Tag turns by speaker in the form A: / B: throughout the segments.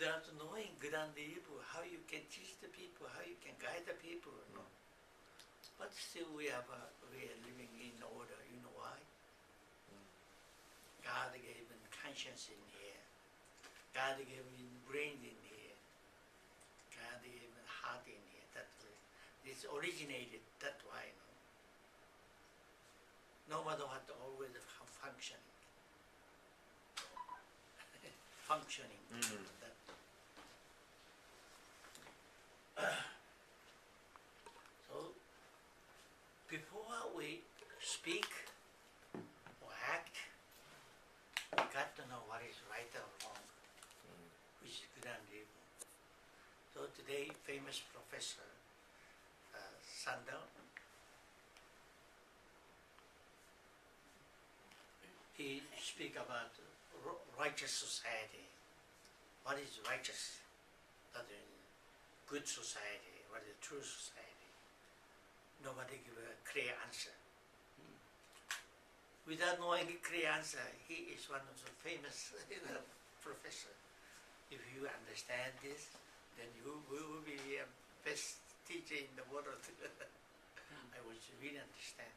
A: without knowing good and evil, how you can teach the people, how you can guide the people, you know. But still we are living in order, you know why? God gave him conscience in here. God gave him brain in here. God gave him heart in here. That way. It's originated that way, you know. No matter what, always functioning. Functioning. That. So, before we speak or act, we got to know what is right or wrong, which is good and evil. So today, famous professor Sandel, he speak about righteous society. What is righteous? That is good society. What is true society? Nobody give a clear answer. Without knowing a clear answer, he is one of the famous professor. If you understand this, then you will be the best teacher in the world. I would really understand.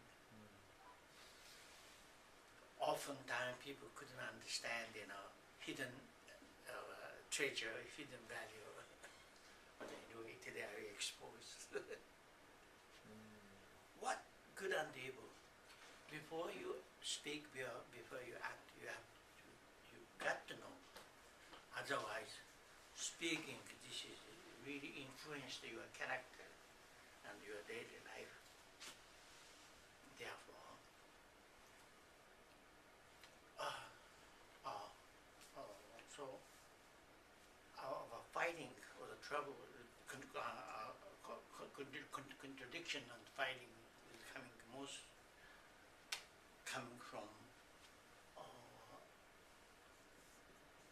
A: Oftentimes people couldn't understand, hidden treasure, hidden value. But anyway, today I will expose. What good and evil? Before you speak, before you act, you got to know. Otherwise, speaking, this is really influenced your character and your daily life. Therefore, so our fighting or the trouble, contradiction and fighting is coming from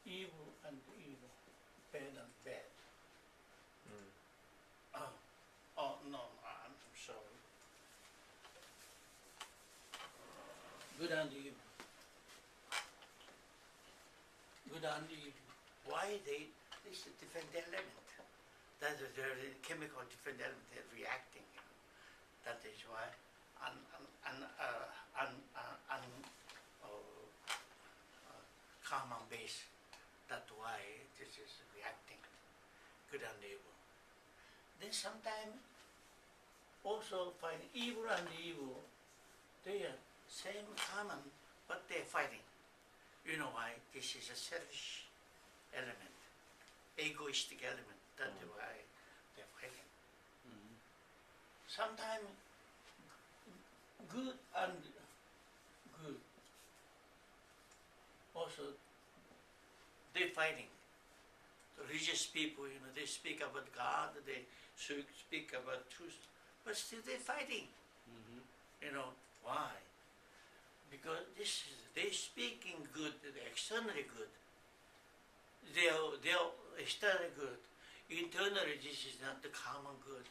A: evil and evil, bad and bad. No, I'm sorry. Good and evil. Good and evil. Why this is a different element. That is the chemical different element reacting. That is why common base. That's why this is reacting. Good and evil. Then sometimes also find evil and evil. They are same common, but they're fighting. You know why? This is a selfish element, egoistic element. That's why they're fighting. Sometimes good and good. Also, they're fighting. The religious people, they speak about God, they speak about truth, but still they're fighting. Why? Because they're speaking good, they're externally good. They're externally good. Internally, this is not the common good.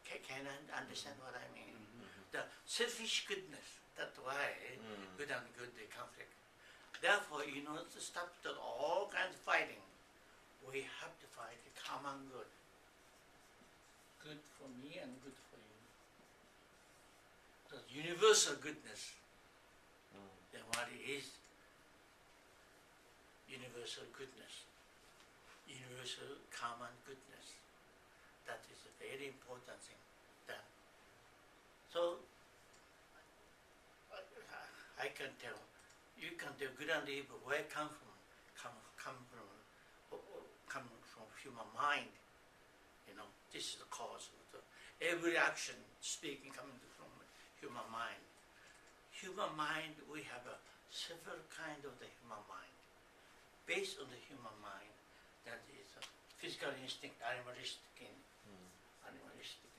A: Can I understand what I mean? The selfish goodness, that's why good and good, they conflict. Therefore, to stop all kinds of fighting, we have to fight the common good. Good for me and good for you. The universal goodness. Then what is universal goodness? Universal common goodness. That is a very important thing. So, I can tell, you can tell good and evil, where it come from? Come from human mind. This is the cause of every action, speaking, coming from human mind. Human mind, we have several kinds of the human mind. Based on the human mind, that is a physical instinct, animalistic instinct. Animalistic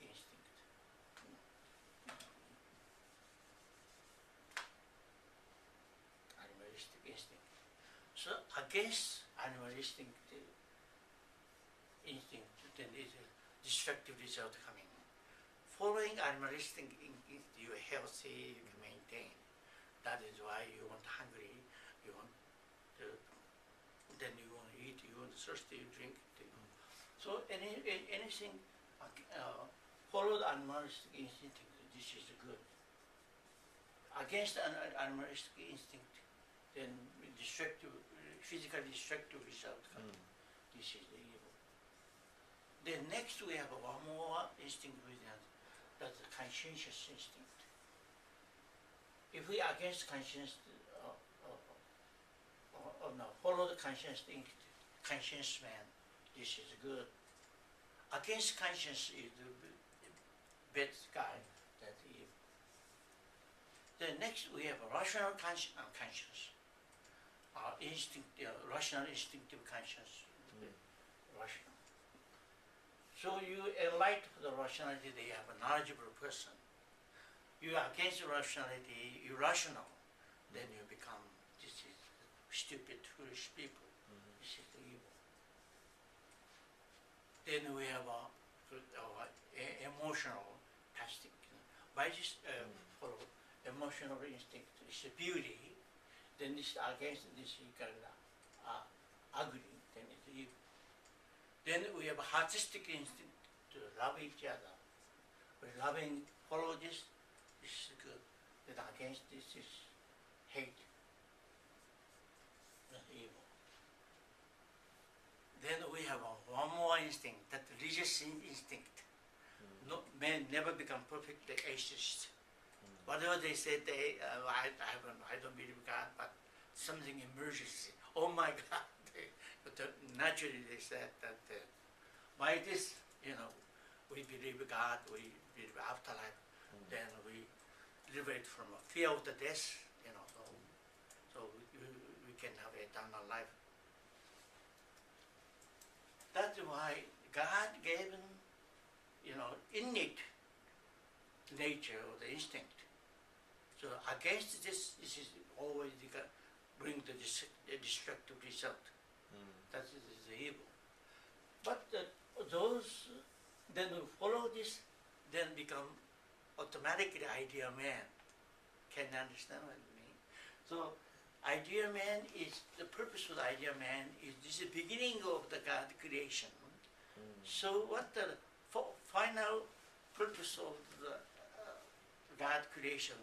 A: instinct. So against animalistic instinct, then is a destructive result coming. Following animalistic instinct, you are healthy, you can maintain. That is why you want hungry, you want to, then you want to eat, you want thirsty, you drink. So anything follow the animalistic instinct, this is good. Against an animalistic instinct, then physically destructive result comes. This is the evil. Then next we have one more instinct within us, that's the conscientious instinct. If we are against conscience, no, follow the conscience man, this is good. Against conscience is the bad guy, that's evil. Then next we have a rational conscience, rational instinctive conscience, rational. So you enlighten the rationality, they have a knowledgeable person. You are against rationality, irrational, then you become, this is stupid, foolish people. This is the evil. Then we have emotional plastic. By this for emotional instinct, it's a beauty. Then this against this ugly. Then it's evil. Then we have artistic instinct to love each other. We're loving, follow this. This is good. Then against this is hate. That's evil. Then we have one more instinct, that religious instinct. No, men never become perfect atheists. Whatever they say, I don't believe God, but something emerges. Oh my God! But naturally they said that by this, we believe God, we believe afterlife, then we liberate from a fear of the death, so we can have eternal life. That's why God gave him, innate nature or the instinct. So against this is always bring the destructive result. That is the evil. But those then who follow this, then become automatically idea man. Can you understand what I mean? So idea man is, the purpose of the idea man is this is the beginning of the God creation. So what the final purpose of the God creation,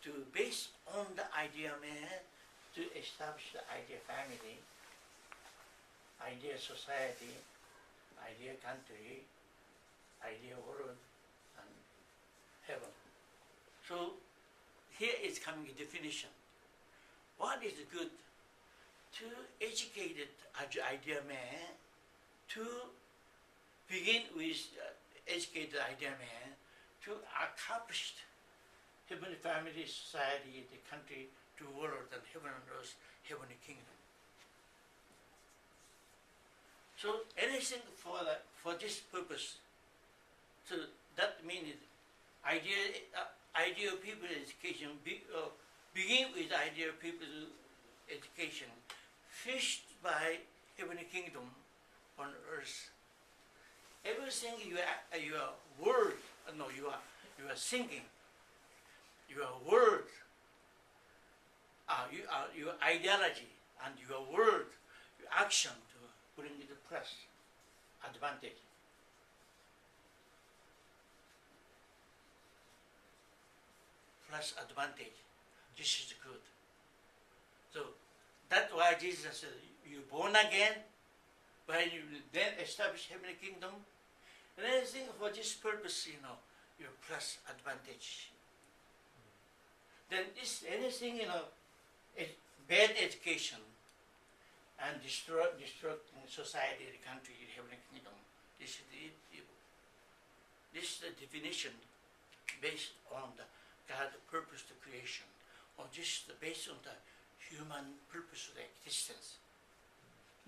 A: to base on the idea man, to establish the idea family, idea society, idea country, idea world, and heaven. So here is coming a definition. What is good? To educate the idea man, to begin with educate the idea man, to accomplish heavenly family, society, the country, to world, and heaven and earth, heavenly kingdom. So anything for this purpose, so that means idea of people education, begin with idea of people education, fished by heavenly kingdom on earth. Everything you are thinking, your word, your ideology, and your word, your action to bring it to plus advantage. Plus advantage. This is good. So that's why Jesus said, you're born again, when you then establish heavenly kingdom, and anything for this purpose, your plus advantage. Then this anything, bad education and destructing society, the country, the heavenly kingdom, this is the evil. This is the definition based on the God's purpose to creation, or just based on the human purpose of the existence.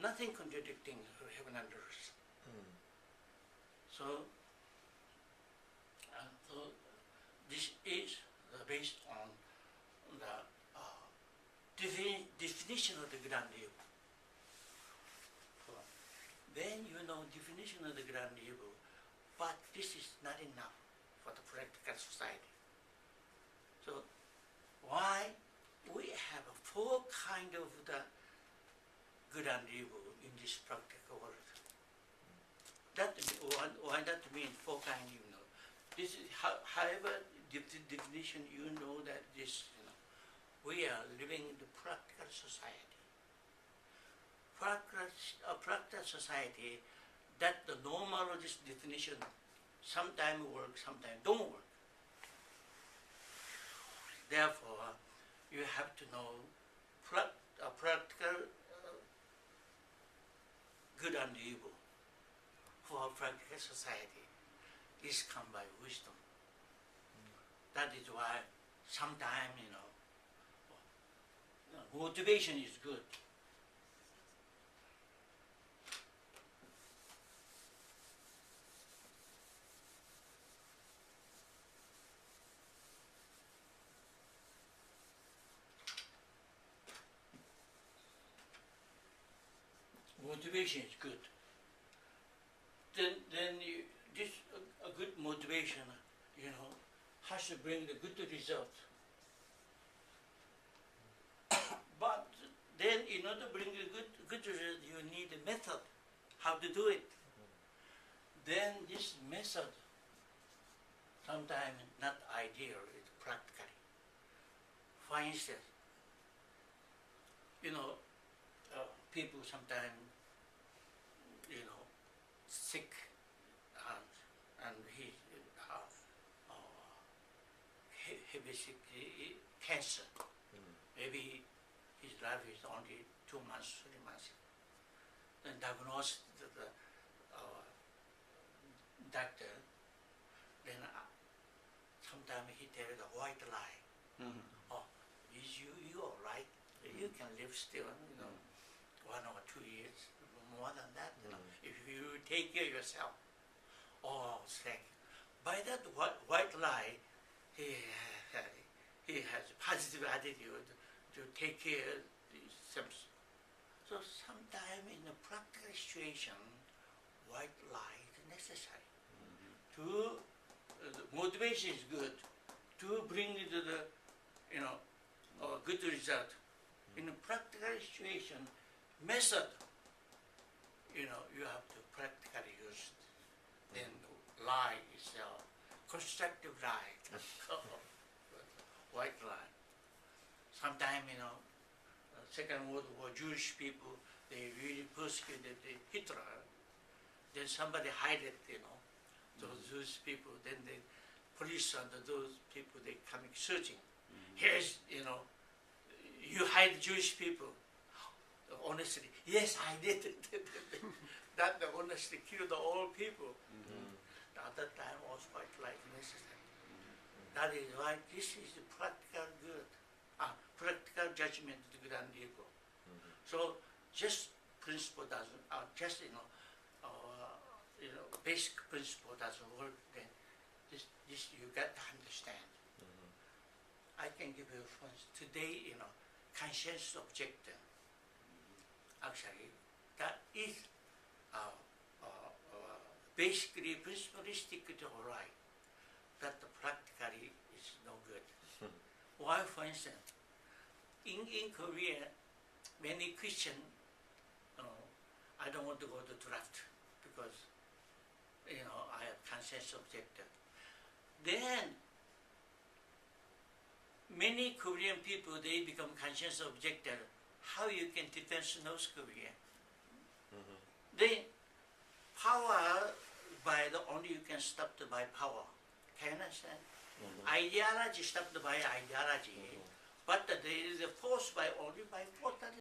A: Nothing contradicting heaven and earth. So this is based on the definition of the grand evil. Then definition of the grand evil, but this is not enough for the practical society. So why we have four kind of the good and evil in this practical world. That why that means four kind, you know. This is however definition you know that this, you know, we are living in the practical society. Practical society, that the normal of this definition sometimes work, sometimes don't work. Therefore, you have to know practical good and evil for practical society is come by wisdom. That is why sometimes, you know, motivation is good. Motivation is good. Then this a good motivation, you know, has to bring the good result. But then, in order to bring a good result, you need a method, how to do it. Then this method, sometimes not ideal, it's practically. For instance, you know, people sometimes, you know, sick, and he heavy sick, cancer. Maybe his life is only 2 months, 3 months. Then diagnosed the doctor. Then sometimes he tells a white lie. Oh, is you all right? You can live still, you know, 1 or 2 years, more than that, you know, if you take care of yourself. Oh, thank you. By that white lie, he has a positive attitude to take care of these symptoms. So sometimes in a practical situation, white lie is necessary. To motivation is good to bring to the, you know, good result. In a practical situation, method, you know, you have to practically use it. Then lie is constructive lie, white lie. Sometimes, you know, Second World War, Jewish people, they really persecuted Hitler. Then somebody hide it, you know, those Jewish people. Then the police and those people, they coming searching. Here's, you know, you hide Jewish people. Honestly, yes, I did it. That honestly killed all people. At that time was quite like necessary. That is why this is the practical good, practical judgment of good and evil. So just principle doesn't, just you know, basic principle doesn't work. Then this you got to understand. I can give you a reference today. You know, conscious objective. Actually, that is basically principalistic to all right. That practically is no good. Why, for instance, in Korea, many Christian, I don't want to go to draft because, you know, I have conscious objective. Then many Korean people, they become conscious objector. How you can defend North Korea? Then power by the only you can stop the by power. Can you understand? Ideology stopped by ideology, but there is a force by only by force.